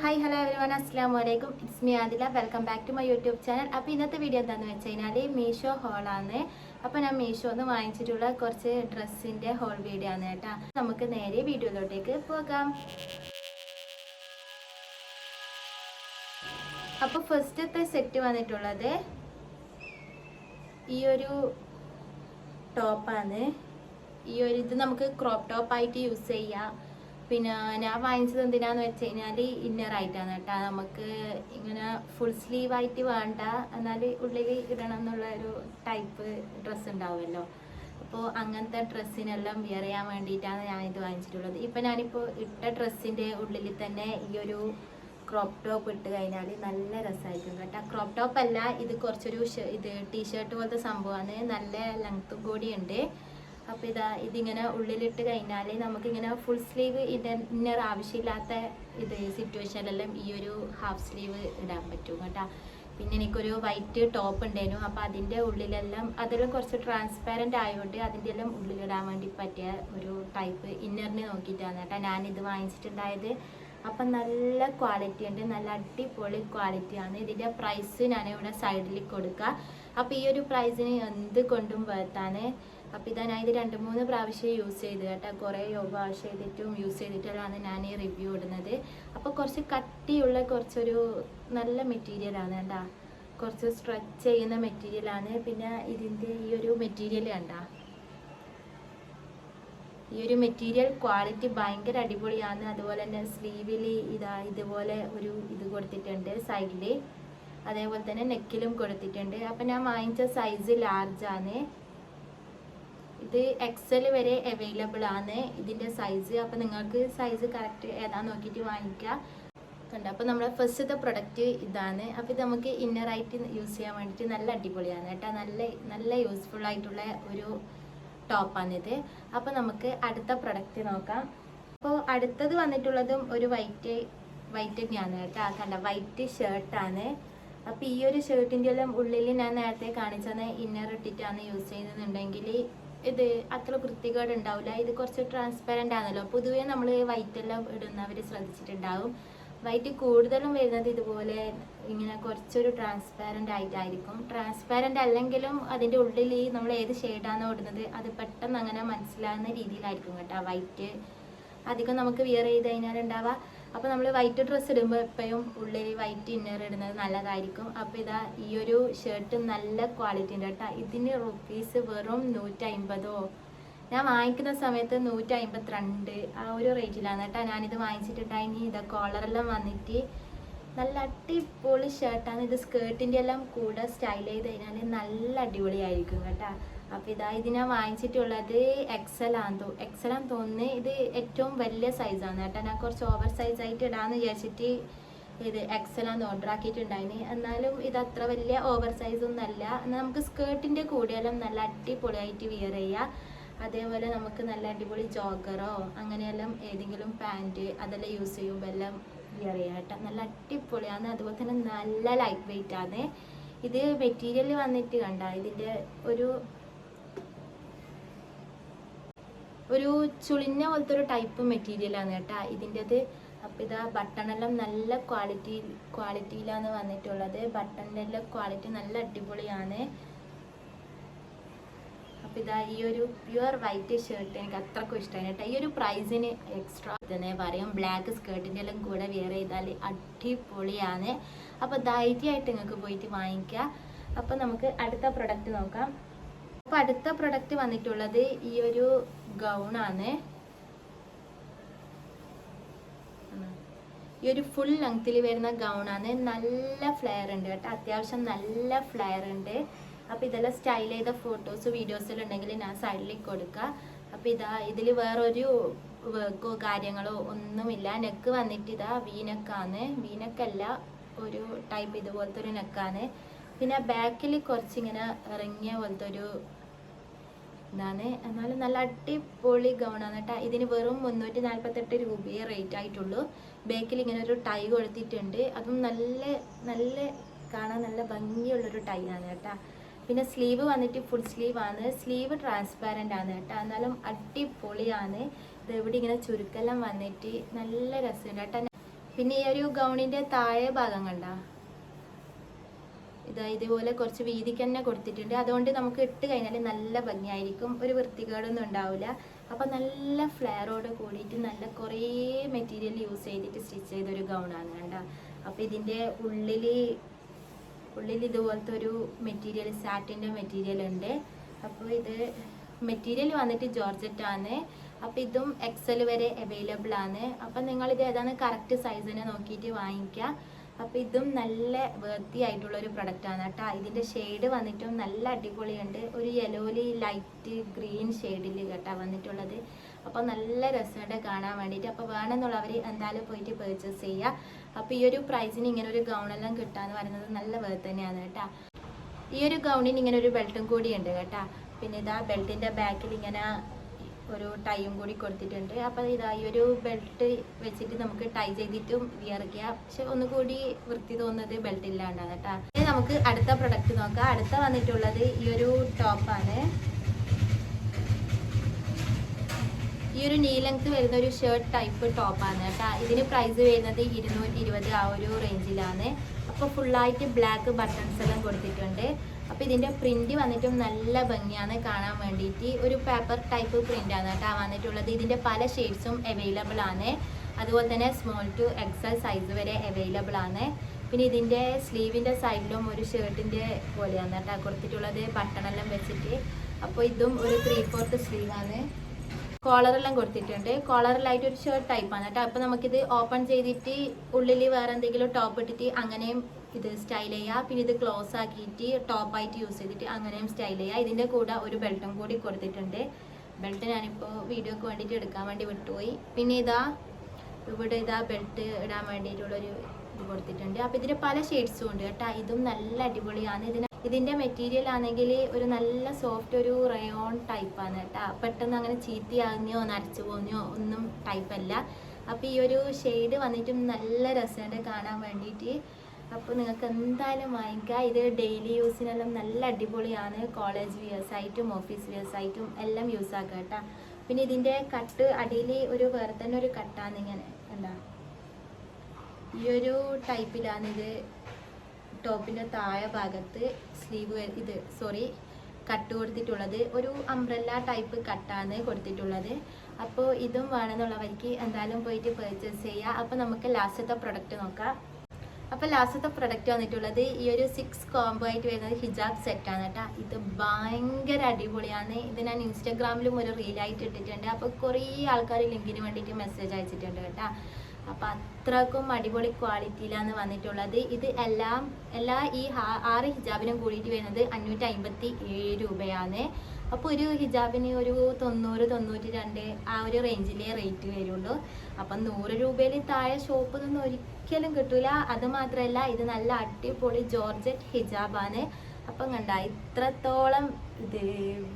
Hi hello everyone, അസ്സലാമു അലൈക്കും. It's me Adila. Welcome back to my YouTube channel. അപ്പോൾ ഇന്നത്തെ വീഡിയോ എന്താണെന്ന് വെച്ച് കഴിഞ്ഞാൽ മീഷോ ഹോളാണ്. അപ്പോൾ ഞാൻ മീഷോന്ന് വാങ്ങിച്ചിട്ടുള്ള കുറച്ച് ഡ്രസ്സിൻ്റെ ഹോൾ വീഡിയോ ആണ് കേട്ടോ. നമുക്ക് നേരെ വീഡിയോയിലോട്ടേക്ക് പോകാം. അപ്പോൾ ഫസ്റ്റത്തെ സെറ്റ് വന്നിട്ടുള്ളത് ഈ ഒരു ടോപ്പാണ്. ഇത് നമുക്ക് ക്രോപ്പ് ടോപ്പായിട്ട് യൂസ് ചെയ്യാം. പിന്നെ ഞാൻ വാങ്ങിച്ചത് എന്തിനാന്ന് വെച്ച് കഴിഞ്ഞാൽ ഇന്നറായിട്ടാണ് കേട്ടോ. നമുക്ക് ഇങ്ങനെ ഫുൾ സ്ലീവായിട്ട് വേണ്ട, എന്നാൽ ഉള്ളിൽ ഇടണം എന്നുള്ള ഒരു ടൈപ്പ് ഡ്രസ്സ് ഉണ്ടാവുമല്ലോ. അപ്പോൾ അങ്ങനത്തെ ഡ്രസ്സിനെല്ലാം വിയർ ചെയ്യാൻ വേണ്ടിയിട്ടാണ് ഞാനിത് വാങ്ങിച്ചിട്ടുള്ളത്. ഇപ്പം ഞാനിപ്പോൾ ഇട്ട ഡ്രസ്സിൻ്റെ ഉള്ളിൽ തന്നെ ഈ ഒരു ക്രോപ്പ് ടോപ്പ് ഇട്ട് കഴിഞ്ഞാൽ നല്ല രസമായിരിക്കും കേട്ടോ. ക്രോപ്പ് ടോപ്പ് അല്ല, ഇത് കുറച്ചൊരു ടീഷർട്ട് പോലത്തെ സംഭവമാണ്. നല്ല ലെങ്ത്തും കൂടിയുണ്ട്. അപ്പോൾ ഇതിങ്ങനെ ഉള്ളിലിട്ട് കഴിഞ്ഞാൽ നമുക്കിങ്ങനെ ഫുൾ സ്ലീവ് ഇന്നർ ആവശ്യമില്ലാത്ത സിറ്റുവേഷനിലെല്ലാം ഈ ഒരു ഹാഫ് സ്ലീവ് ഇടാൻ പറ്റും കേട്ടോ. പിന്നെ എനിക്കൊരു വൈറ്റ് ടോപ്പ് ഉണ്ടായിരുന്നു. അപ്പോൾ അതിൻ്റെ ഉള്ളിലെല്ലാം അതെല്ലാം കുറച്ച് ട്രാൻസ്പാരൻ്റ് ആയതുകൊണ്ട് അതിൻ്റെ എല്ലാം ഉള്ളിലിടാൻ വേണ്ടി പറ്റിയ ഒരു ടൈപ്പ് ഇന്നറിന് നോക്കിയിട്ടാണ് കേട്ടോ ഞാനിത് വാങ്ങിച്ചിട്ടുണ്ടായത്. അപ്പം നല്ല ക്വാളിറ്റി ഉണ്ട്, നല്ല അടിപൊളി ക്വാളിറ്റിയാണ്. ഇതിൻ്റെ പ്രൈസ് ഞാനിവിടെ സൈഡിൽ കൊടുക്കുക. അപ്പോൾ ഈ ഒരു പ്രൈസിന് എന്ത് കൊണ്ടും വേർത്താണ്. അപ്പോൾ ഞാൻ ഇത് 2-3 പ്രാവശ്യം യൂസ് ചെയ്ത് കേട്ടോ. കുറേ വാഷ് ചെയ്തിട്ടും യൂസ് ചെയ്തിട്ടുള്ളതാണ് ഞാൻ ഈ റിവ്യൂ ഇടുന്നത്. അപ്പോൾ കുറച്ച് കട്ടിയുള്ള കുറച്ചൊരു നല്ല മെറ്റീരിയലാണ് കേട്ടോ. കുറച്ച് സ്ട്രെച്ച് ചെയ്യുന്ന മെറ്റീരിയലാണ്. പിന്നെ ഇതിൻ്റെ ഈ ഒരു മെറ്റീരിയൽ കണ്ടോ, ഈ ഒരു മെറ്റീരിയൽ ക്വാളിറ്റി ഭയങ്കര അടിപൊളിയാണ്. അതുപോലെ തന്നെ സ്ലീവിൽ ഇതുപോലെ ഒരു ഇത് കൊടുത്തിട്ടുണ്ട് സൈഡിൽ. അതേപോലെ തന്നെ നെക്കിലും കൊടുത്തിട്ടുണ്ട്. അപ്പം ഞാൻ വാങ്ങിച്ച സൈസ് ലാർജാണ്. ഇത് XL വരെ അവൈലബിൾ ആണ് ഇതിൻ്റെ സൈസ്. അപ്പം നിങ്ങൾക്ക് സൈസ് കറക്റ്റ് ഏതാന്ന് നോക്കിയിട്ട് വാങ്ങിക്കുക കണ്ടോ. അപ്പോൾ നമ്മുടെ ഫസ്റ്റത്തെ പ്രൊഡക്റ്റ് ഇതാണ്. അപ്പോൾ ഇത് നമുക്ക് ഇന്നറായിട്ട് യൂസ് ചെയ്യാൻ വേണ്ടിയിട്ട് നല്ല അടിപൊളിയാണ് കേട്ടോ. നല്ല യൂസ്ഫുൾ ആയിട്ടുള്ള ഒരു ടോപ്പാണിത്. അപ്പോൾ നമുക്ക് അടുത്ത പ്രൊഡക്റ്റ് നോക്കാം. അപ്പോൾ അടുത്തത് വന്നിട്ടുള്ളതും ഒരു വൈറ്റ് തന്നെയാണ് കേട്ടോ. കണ്ട വൈറ്റ് ഷർട്ടാണ്. അപ്പോൾ ഈ ഒരു ഷർട്ടിൻ്റെ എല്ലാം ഉള്ളിൽ ഞാൻ നേരത്തെ കാണിച്ചത് ഇന്നർ ഇട്ടിട്ടാണ് യൂസ് ചെയ്യുന്നുണ്ടെങ്കിൽ ഇത് അത്ര വൃത്തികേട് ഉണ്ടാവില്ല. ഇത് കുറച്ച് ട്രാൻസ്പെറൻ്റ് ആണല്ലോ. പൊതുവേ നമ്മൾ വൈറ്റ് എല്ലാം ഇടുന്നവർ ശ്രദ്ധിച്ചിട്ടുണ്ടാവും. വൈറ്റ് കൂടുതലും വരുന്നത് ഇതുപോലെ ഇങ്ങനെ കുറച്ചൊരു ട്രാൻസ്പാരൻ്റ് ആയിട്ടായിരിക്കും. ട്രാൻസ്പാരൻ്റ് അല്ലെങ്കിലും അതിൻ്റെ ഉള്ളിൽ നമ്മൾ ഏത് ഷെയ്ഡാണോ ഇടുന്നത് അത് പെട്ടെന്ന് അങ്ങനെ മനസ്സിലാകുന്ന രീതിയിലായിരിക്കും കേട്ടോ വൈറ്റ് അധികം നമുക്ക് വിയർ ചെയ്ത് കഴിഞ്ഞാൽ ഉണ്ടാവുക. അപ്പോൾ നമ്മൾ വൈറ്റ് ഡ്രസ്സ് ഇടുമ്പോൾ എപ്പോഴും ഉള്ളിൽ വൈറ്റ് ഇന്നർ ഇടുന്നത് നല്ലതായിരിക്കും. അപ്പോൾ ഈ ഒരു ഷർട്ട് നല്ല ക്വാളിറ്റി ഉണ്ട് കേട്ടോ. ഇതിന് റുപ്പീസ് വെറും 150. ഞാൻ വാങ്ങിക്കുന്ന സമയത്ത് 152 ആ ഒരു റേറ്റിലാണ് കേട്ടോ ഞാനിത് വാങ്ങിച്ചിട്ടുണ്ടായി. കോളറെല്ലാം വന്നിട്ട് നല്ല അടിപൊളി ഷർട്ടാണ്. ഇത് സ്കേർട്ടിൻ്റെ എല്ലാം കൂടെ സ്റ്റൈൽ ചെയ്ത് കഴിഞ്ഞാൽ നല്ല അടിപൊളിയായിരിക്കും കേട്ടോ. അപ്പോൾ ഇത് ഞാൻ വാങ്ങിച്ചിട്ടുള്ളത് XL ആണെന്ന് തോന്നുന്നു. ഇത് ഏറ്റവും വലിയ സൈസാണ് കേട്ടോ. ഞാൻ കുറച്ച് ഓവർ സൈസായിട്ട് ഇടാമെന്ന് വിചാരിച്ചിട്ട് ഇത് XL ഓർഡർ ആക്കിയിട്ടുണ്ടായിന്. എന്നാലും ഇത് അത്ര വലിയ ഓവർ സൈസൊന്നും അല്ല. എന്നാൽ നമുക്ക് സ്കേർട്ടിൻ്റെ കൂടെയെല്ലാം നല്ല അടിപൊളിയായിട്ട് വിയർ ചെയ്യാം. അതേപോലെ നമുക്ക് നല്ല അടിപൊളി ജോഗറോ അങ്ങനെയെല്ലാം ഏതെങ്കിലും പാൻറ്റ് അതെല്ലാം യൂസ് ചെയ്യുമ്പോൾ എല്ലാം വിയർ ചെയ്യാം കേട്ടോ. നല്ല അടിപൊളിയാണ്. അതുപോലെ തന്നെ നല്ല ലൈറ്റ് വെയിറ്റ് ആണ്. ഇത് മെറ്റീരിയൽ വന്നിട്ട് കണ്ട ഇതിൻ്റെ ഒരു ചുളിഞ്ഞ പോലത്തെ ഒരു ടൈപ്പ് മെറ്റീരിയലാണ് കേട്ടോ ഇതിൻ്റെത്. അപ്പോൾ ബട്ടണെല്ലാം നല്ല ക്വാളിറ്റിയിലാണ് വന്നിട്ടുള്ളത്. ബട്ടണിൻ്റെ എല്ലാം ക്വാളിറ്റി നല്ല അടിപൊളിയാണ്. അപ്പോൾ ഈ ഒരു പ്യുവർ വൈറ്റ് ഷർട്ട് എനിക്ക് അത്രക്കും ഇഷ്ടമാണ് കേട്ടോ. ഈ ഒരു പ്രൈസിന് എക്സ്ട്രാ തന്നെ പറയും. ബ്ലാക്ക് സ്കേർട്ടിൻ്റെ എല്ലാം കൂടെ വിയർ ചെയ്താൽ അടിപൊളിയാണ്. അപ്പോൾ ധൈര്യമായിട്ട് നിങ്ങൾക്ക് പോയിട്ട് വാങ്ങിക്കുക. അപ്പോൾ നമുക്ക് അടുത്ത പ്രൊഡക്റ്റ് നോക്കാം. അപ്പോൾ അടുത്ത പ്രൊഡക്റ്റ് വന്നിട്ടുള്ളത് ഈ ഒരു ഗൗണാണ്. ഈ ഒരു ഫുൾ ലെങ്ത്തിൽ വരുന്ന ഗൗണാണ്. നല്ല ഫ്ലെയർ ഉണ്ട് കേട്ടോ. അത്യാവശ്യം നല്ല ഫ്ലെയർ ഉണ്ട്. അപ്പോൾ ഇതെല്ലാം സ്റ്റൈൽ ചെയ്ത ഫോട്ടോസ് വീഡിയോസിൽ ഉണ്ടെങ്കിൽ ഞാൻ സൈഡിൽ കൊടുക്കുക. അപ്പോൾ ഇതിൽ വേറൊരു വർക്കോ കാര്യങ്ങളോ ഒന്നുമില്ല. നെക്ക് വന്നിട്ട് വീനെക്കാണ്. വീനെക്കല്ല, ഒരു ടൈപ്പ് ഇതുപോലത്തെ ഒരു നെക്കാണ്. പിന്നെ ബാക്കിൽ കുറച്ചിങ്ങനെ ഇറങ്ങിയ പോലത്തെ ഒരു ഇതാണ്. എന്നാലും നല്ല അടിപൊളി ഗൗണാണ് കേട്ടോ. ഇതിന് വെറും 348 രൂപയെ റേറ്റ് ആയിട്ടുള്ളൂ. ബാക്കിൽ ഇങ്ങനെ ഒരു ടൈ കൊടുത്തിട്ടുണ്ട്. അതും നല്ല കാണാൻ നല്ല ഭംഗിയുള്ളൊരു ടൈ ആണ് കേട്ടോ. പിന്നെ സ്ലീവ് വന്നിട്ട് ഫുൾ സ്ലീവ് ആണ്. സ്ലീവ് ട്രാൻസ്പാരൻ്റ് ആണ് കേട്ടോ. എന്നാലും അടിപൊളിയാണ്. ഇത് എവിടെ ഇങ്ങനെ ചുരുക്കെല്ലാം വന്നിട്ട് നല്ല രസമുണ്ട് കേട്ടോ. പിന്നെ ഈ ഒരു ഗൗണിൻ്റെ താഴെ ഭാഗം കണ്ട ഇതുപോലെ കുറച്ച് വീതിക്ക് തന്നെ കൊടുത്തിട്ടുണ്ട്. അതുകൊണ്ട് നമുക്ക് ഇട്ട് കഴിഞ്ഞാൽ നല്ല ഭംഗിയായിരിക്കും, ഒരു വൃത്തികേടൊന്നും ഉണ്ടാവില്ല. അപ്പം നല്ല ഫ്ലെയറോട് കൂടിയിട്ട് നല്ല കുറേ മെറ്റീരിയൽ യൂസ് ചെയ്തിട്ട് സ്റ്റിച്ച് ചെയ്തൊരു ഗൗണാണ് കണ്ട. അപ്പോൾ ഇതിൻ്റെ ഉള്ളിൽ ഇതുപോലത്തെ ഒരു മെറ്റീരിയൽ, സാറ്റിൻ്റെ മെറ്റീരിയൽ ഉണ്ട്. അപ്പോൾ ഇത് മെറ്റീരിയൽ വന്നിട്ട് ജോർജറ്റാണ്. അപ്പോൾ ഇതും എക്സൽ വരെ അവൈലബിൾ ആണ്. അപ്പം നിങ്ങളിത് ഏതാണ് കറക്റ്റ് സൈസിനെ നോക്കിയിട്ട് വാങ്ങിക്കുക. അപ്പോൾ ഇതും നല്ല വർത്തി ആയിട്ടുള്ളൊരു പ്രൊഡക്റ്റാണ് കേട്ടോ. ഇതിൻ്റെ ഷെയ്ഡ് വന്നിട്ടും നല്ല അടിപൊളിയുണ്ട്, ഒരു യെലോലി ലൈറ്റ് ഗ്രീൻ ഷെയ്ഡിൽ കേട്ടോ വന്നിട്ടുള്ളത്. അപ്പോൾ നല്ല രസമുണ്ട് കാണാൻ വേണ്ടിയിട്ട്. അപ്പോൾ വേണമെന്നുള്ളവർ എന്തായാലും പോയിട്ട് പർച്ചേസ് ചെയ്യുക. അപ്പോൾ ഈ ഒരു പ്രൈസിന് ഇങ്ങനെ ഒരു ഗൗണെല്ലാം കിട്ടാന്ന് പറയുന്നത് നല്ല വർത്ത് തന്നെയാണ് കേട്ടോ. ഈ ഒരു ഗൗണിന് ഇങ്ങനെ ഒരു ബെൽറ്റും കൂടി ഉണ്ട് കേട്ടോ. പിന്നെ ഇതാ ബെൽറ്റിൻ്റെ ബാക്കിൽ ഇങ്ങനെ ഒരു ടൈയും കൂടി കൊടുത്തിട്ടുണ്ട്. അപ്പോൾ ഇതാ ഈ ഒരു ബെൽറ്റ് വെച്ചിട്ട് നമുക്ക് ടൈ ചെയ്തിട്ടും വിയർക്കുക. പക്ഷെ ഒന്നുകൂടി വൃത്തി തോന്നുന്നത് ബെൽറ്റ് ഇല്ലാണ്ടാണ് കേട്ടോ. ഇനി നമുക്ക് അടുത്ത പ്രൊഡക്റ്റ് നോക്കാം. അടുത്ത വന്നിട്ടുള്ളത് ഈ ഒരു ടോപ്പാണ്. ഈ ഒരു നീ ലെങ്ത് വരുന്ന ഒരു ഷർട്ട് ടൈപ്പ് ടോപ്പാണ് കേട്ടോ. ഇതിന് പ്രൈസ് വരുന്നത് 220 ആ ഒരു റേഞ്ചിലാണ്. അപ്പോൾ ഫുള്ളായിട്ട് ബ്ലാക്ക് ബട്ടൺസ് എല്ലാം കൊടുത്തിട്ടുണ്ട്. അപ്പോൾ ഇതിൻ്റെ പ്രിൻറ്റ് വന്നിട്ടും നല്ല ഭംഗിയാണ് കാണാൻ വേണ്ടിയിട്ട്. ഒരു പേപ്പർ ടൈപ്പ് പ്രിൻ്റാണ് കേട്ടോ വന്നിട്ടുള്ളത്. ഇതിൻ്റെ പല ഷെയ്ഡ്സും അവൈലബിൾ ആണ്. അതുപോലെ തന്നെ സ്മോൾ ടു എക്സൽ സൈസ് വരെ അവൈലബിൾ ആണ്. പിന്നെ ഇതിൻ്റെ സ്ലീവിൻ്റെ സൈഡിലും ഒരു ഷർട്ടിൻ്റെ പോലെയാണ് കേട്ടോ കൊടുത്തിട്ടുള്ളത്, ബട്ടണെല്ലാം വെച്ചിട്ട്. അപ്പോൾ ഇതും ഒരു 3/4 സ്ലീവാണ്. കോളറെല്ലാം കൊടുത്തിട്ടുണ്ട്. കോളറിലായിട്ട് ഒരു ഷർട്ട് ടൈപ്പാണ് കേട്ടോ. അപ്പോൾ നമുക്കിത് ഓപ്പൺ ചെയ്തിട്ട് ഉള്ളിൽ വേറെ എന്തെങ്കിലും ടോപ്പ് ഇട്ടിട്ട് അങ്ങനെയും ഇത് സ്റ്റൈൽ ചെയ്യുക. പിന്നെ ഇത് ക്ലോസ് ആക്കിയിട്ട് ടോപ്പായിട്ട് യൂസ് ചെയ്തിട്ട് അങ്ങനെയും സ്റ്റൈൽ ചെയ്യുക. ഇതിൻ്റെ കൂടെ ഒരു ബെൽറ്റും കൂടി കൊടുത്തിട്ടുണ്ട്. ബെൽറ്റ് ഞാനിപ്പോൾ വീഡിയോക്ക് വേണ്ടിയിട്ട് എടുക്കാൻ വേണ്ടി വിട്ടുപോയി. പിന്നെ ഇവിടെ ബെൽറ്റ് ഇടാൻ വേണ്ടിയിട്ടുള്ളൊരു ഇത് കൊടുത്തിട്ടുണ്ട്. അപ്പോൾ ഇതിൻ്റെ പല ഷെയ്ഡ്സും ഉണ്ട് കേട്ടോ. ഇതും നല്ല അടിപൊളിയാണ്. ഇതിൻ്റെ മെറ്റീരിയൽ ആണെങ്കിൽ ഒരു നല്ല സോഫ്റ്റ് ഒരു റയോൺ ടൈപ്പാണ് കേട്ടോ. പെട്ടെന്ന് അങ്ങനെ ചീത്തയാകുന്നയോ നരച്ചു പോകുന്നയോ ഒന്നും ടൈപ്പല്ല. അപ്പോൾ ഈ ഒരു ഷെയ്ഡ് വന്നിട്ടും നല്ല രസമുണ്ട് കാണാൻ വേണ്ടിയിട്ട്. അപ്പോൾ നിങ്ങൾക്ക് എന്തായാലും വാങ്ങിക്കുക. ഇത് ഡെയിലി യൂസിനെല്ലാം നല്ല അടിപൊളിയാണ്. കോളേജ് വിയേഴ്സായിട്ടും ഓഫീസ് വിയേഴ്സായിട്ടും എല്ലാം യൂസ് ആക്കുക കേട്ടോ. പിന്നെ ഇതിൻ്റെ കട്ട് അടിയിൽ ഒരു വേറെ തന്നെ ഒരു കട്ടാണ് ഇങ്ങനെ എന്താ ഈ ഒരു ടൈപ്പിലാണിത്. ടോപ്പിൻ്റെ താഴെ ഭാഗത്ത് കട്ട് കൊടുത്തിട്ടുള്ളത് ഒരു അംബ്രല്ല ടൈപ്പ് കട്ടാണ് കൊടുത്തിട്ടുള്ളത്. അപ്പോൾ ഇതും വേണമെന്നുള്ളവർക്ക് എന്തായാലും പോയിട്ട് പർച്ചേസ് ചെയ്യുക. അപ്പോൾ നമുക്ക് ലാസ്റ്റത്തെ പ്രൊഡക്റ്റ് നോക്കാം. അപ്പോൾ ലാസ്റ്റത്തെ പ്രൊഡക്റ്റ് വന്നിട്ടുള്ളത് ഈ ഒരു 6 കോംബോ ആയിട്ട് വരുന്നത് ഹിജാബ് സെറ്റാണ് കേട്ടോ. ഇത് ഭയങ്കര അടിപൊളിയാണ്. ഇത് ഞാൻ ഇൻസ്റ്റാഗ്രാമിലും ഒരു റീലായിട്ട് ഇട്ടിട്ടുണ്ട്. അപ്പോൾ കുറേ ആൾക്കാർ ലിങ്കിന് വേണ്ടിയിട്ട് മെസ്സേജ് അയച്ചിട്ടുണ്ട് കേട്ടോ. അപ്പോൾ അത്രക്കും അടിപൊളി ക്വാളിറ്റിയിലാണ് വന്നിട്ടുള്ളത്. ഇത് എല്ലാ ഈ 6 ഹിജാബിനും കൂടിയിട്ട് വരുന്നത് 557 രൂപയാണ്. അപ്പോൾ ഒരു ഹിജാബിന് ഒരു 90-92 ആ ഒരു റേഞ്ചിലേ റേറ്റ് വരുള്ളൂ. അപ്പം 100 രൂപയിൽ താഴെ ഷോപ്പിൽ നിന്നും ഒരിക്കലും കിട്ടില്ല. അത് മാത്രമല്ല ഇത് നല്ല അടിപൊളി ജോർജറ്റ് ഹിജാബാണ്. അപ്പം കണ്ട ഇത്രത്തോളം ഇത്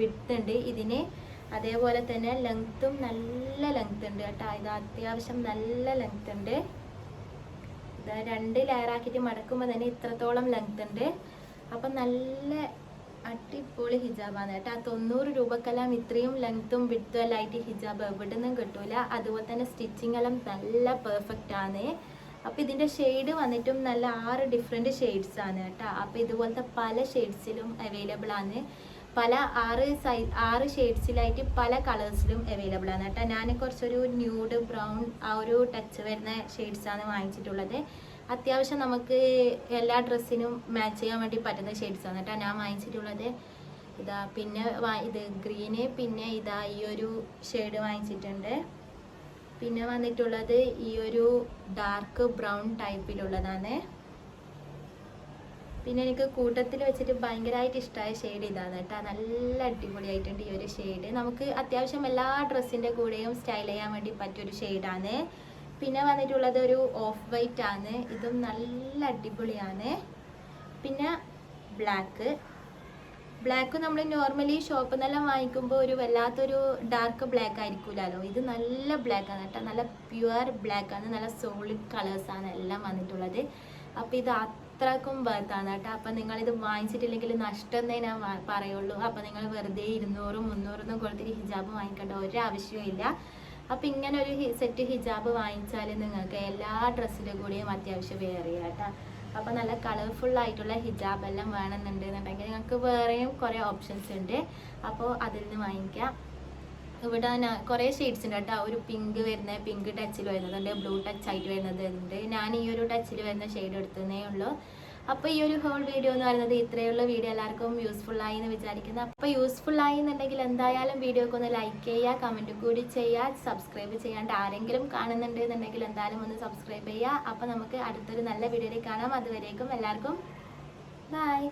വിട്ടുണ്ട് ഇതിന്. അതേപോലെ തന്നെ ലെങ്ത്തും നല്ല ലെങ്ത് ഉണ്ട് കേട്ടോ. ഇത് അത്യാവശ്യം നല്ല ലെങ്ത് ഉണ്ട്. ഇത് 2 ലെയറാക്കിയിട്ട് മടക്കുമ്പോൾ തന്നെ ഇത്രത്തോളം ലെങ്ത് ഉണ്ട്. അപ്പം നല്ല അടിപൊളി ഹിജാബാണ് കേട്ടോ. 90 രൂപക്കെല്ലാം ഇത്രയും ലെങ്ത്തും വിഡ്ത്തും എല്ലാം ആയിട്ട് ഹിജാബ് എവിടെ നിന്നും കിട്ടൂല. അതുപോലെ തന്നെ സ്റ്റിച്ചിങ് എല്ലാം നല്ല പെർഫെക്റ്റ് ആണ്. അപ്പോൾ ഇതിൻ്റെ ഷെയ്ഡ് വന്നിട്ടും നല്ല 6 ഡിഫറെൻറ്റ് ഷെയ്ഡ്സ് ആണ് കേട്ടോ. അപ്പോൾ ഇതുപോലത്തെ പല ഷെയ്ഡ്സിലും അവൈലബിൾ ആണ്. പല 6 ഷെയ്ഡ്സിലായിട്ട് പല കളേഴ്സിലും അവൈലബിൾ ആണ് കേട്ടോ. ഞാൻ കുറച്ചൊരു ന്യൂഡ് ബ്രൗൺ ആ ഒരു ടച്ച് വരുന്ന ഷെയ്ഡ്സാണ് വാങ്ങിച്ചിട്ടുള്ളത്. അത്യാവശ്യം നമുക്ക് എല്ലാ ഡ്രസ്സിനും മാച്ച് ചെയ്യാൻ വേണ്ടി പറ്റുന്ന ഷെയ്ഡ്സാണ് കേട്ടോ ഞാൻ വാങ്ങിച്ചിട്ടുള്ളത്. പിന്നെ ഇത് ഗ്രീന്, പിന്നെ ഈ ഒരു ഷെയ്ഡ് വാങ്ങിച്ചിട്ടുണ്ട്. പിന്നെ വന്നിട്ടുള്ളത് ഈ ഒരു ഡാർക്ക് ബ്രൗൺ ടൈപ്പിലുള്ളതാണ്. പിന്നെ എനിക്ക് കൂട്ടത്തിൽ വെച്ചിട്ട് ഭയങ്കരമായിട്ട് ഇഷ്ടമായ ഷെയ്ഡ് ഇതാണ് കേട്ടോ. നല്ല അടിപൊളിയായിട്ടുണ്ട് ഈ ഒരു ഷെയ്ഡ്. നമുക്ക് അത്യാവശ്യം എല്ലാ ഡ്രസ്സിൻ്റെ കൂടെയും സ്റ്റൈൽ ചെയ്യാൻ വേണ്ടി പറ്റിയൊരു ഷെയ്ഡാണ്. പിന്നെ വന്നിട്ടുള്ളത് ഒരു ഓഫ് വൈറ്റ് ആണ്. ഇതും നല്ല അടിപൊളിയാണ്. പിന്നെ ബ്ലാക്ക് നമ്മൾ നോർമലി ഷോപ്പിൽ നിന്നെല്ലാം വാങ്ങിക്കുമ്പോൾ ഒരു വല്ലാത്തൊരു ഡാർക്ക് ബ്ലാക്ക് ആയിരിക്കില്ലല്ലോ. ഇത് നല്ല ബ്ലാക്കാണ് കേട്ടോ. നല്ല പ്യുവർ ബ്ലാക്കാണ്. നല്ല സോളിഡ് കളേഴ്സാണ് എല്ലാം വന്നിട്ടുള്ളത്. അപ്പോൾ ഇത് അത്രക്കും വർത്താണ് കേട്ടോ. അപ്പം നിങ്ങളിത് വാങ്ങിച്ചിട്ടില്ലെങ്കിൽ നഷ്ടം എന്നേ ഞാൻ പറയുള്ളൂ. അപ്പോൾ നിങ്ങൾ വെറുതെ 200-300 കൊടുത്തിട്ട് ഹിജാബ് വാങ്ങിക്കേണ്ട ഒരാവശ്യവും ഇല്ല. അപ്പോൾ ഇങ്ങനെ ഒരു സെറ്റ് ഹിജാബ് വാങ്ങിച്ചാൽ നിങ്ങൾക്ക് എല്ലാ ഡ്രസ്സിൻ്റെ കൂടെയും അത്യാവശ്യം വെയർ ചെയ്യാം കേട്ടോ. അപ്പോൾ നല്ല കളർഫുൾ ആയിട്ടുള്ള ഹിജാബ് എല്ലാം വേണമെന്നുണ്ടെന്നുണ്ടെങ്കിൽ നിങ്ങൾക്ക് വേറെയും കുറേ ഓപ്ഷൻസ് ഉണ്ട്. അപ്പോൾ അതിൽ നിന്ന് വാങ്ങിക്കാം. ഇവിടെ കുറേ ഷെയ്ഡ്സ് ഉണ്ട് കേട്ടോ. ഒരു പിങ്ക് വരുന്ന പിങ്ക് ടച്ചിൽ വരുന്നതുണ്ട്, ബ്ലൂ ടച്ച് ആയിട്ട് വരുന്നതുണ്ട്. ഞാൻ ഈ ഒരു ടച്ചിൽ വരുന്ന ഷെയ്ഡ് എടുത്തതേ ഉള്ളൂ. അപ്പോൾ ഈ ഒരു ഹോൾ വീഡിയോ എന്ന് പറയുന്നത് ഇത്രയുള്ള വീഡിയോ എല്ലാവർക്കും യൂസ്ഫുൾ ആയി എന്ന് വിചാരിക്കുന്നു. അപ്പോൾ യൂസ്ഫുൾ ആയി എന്നുണ്ടെങ്കിൽ എന്തായാലും വീഡിയോക്ക് ഒന്ന് ലൈക്ക് ചെയ്യുക, കമൻറ്റ് കൂടി ചെയ്യുക, സബ്സ്ക്രൈബ് ചെയ്യാണ്ട് ആരെങ്കിലും കാണുന്നുണ്ട് എന്നുണ്ടെങ്കിൽ എന്തായാലും ഒന്ന് സബ്സ്ക്രൈബ് ചെയ്യുക. അപ്പോൾ നമുക്ക് അടുത്തൊരു നല്ല വീഡിയോയിൽ കാണാം. അതുവരേക്കും എല്ലാവർക്കും ബൈ.